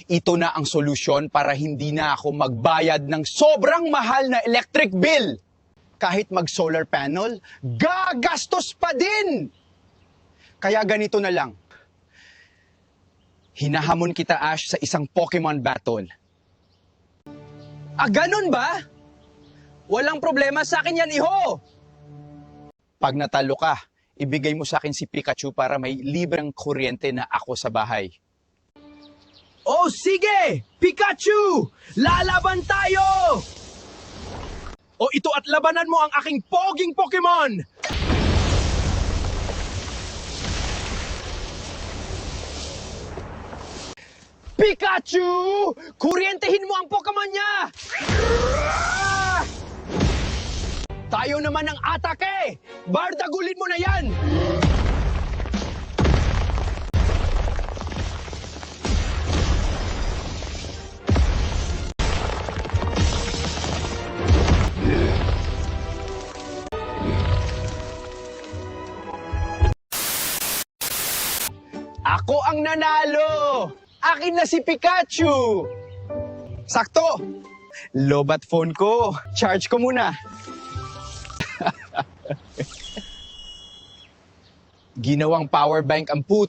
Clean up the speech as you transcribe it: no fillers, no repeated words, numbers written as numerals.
Ito na ang solusyon para hindi na ako magbayad ng sobrang mahal na electric bill. Kahit mag-solar panel, gagastos pa din! Kaya ganito na lang. Hinahamon kita, Ash, sa isang Pokemon battle. Ah, ganun ba? Walang problema sa akin yan, iho! Pag natalo ka, ibigay mo sa akin si Pikachu para may libreng kuryente na ako sa bahay. Oh, sige! Pikachu! Lalaban tayo! O ito at labanan mo ang aking poging Pokemon! Pikachu! Kuryentehin mo ang Pokemon niya! Tayo naman ang atake! Bardagulin mo na yan! Ako ang nanalo! Akin na si Pikachu! Sakto! Lobat phone ko. Charge ko muna. Ginawang power bank ang put.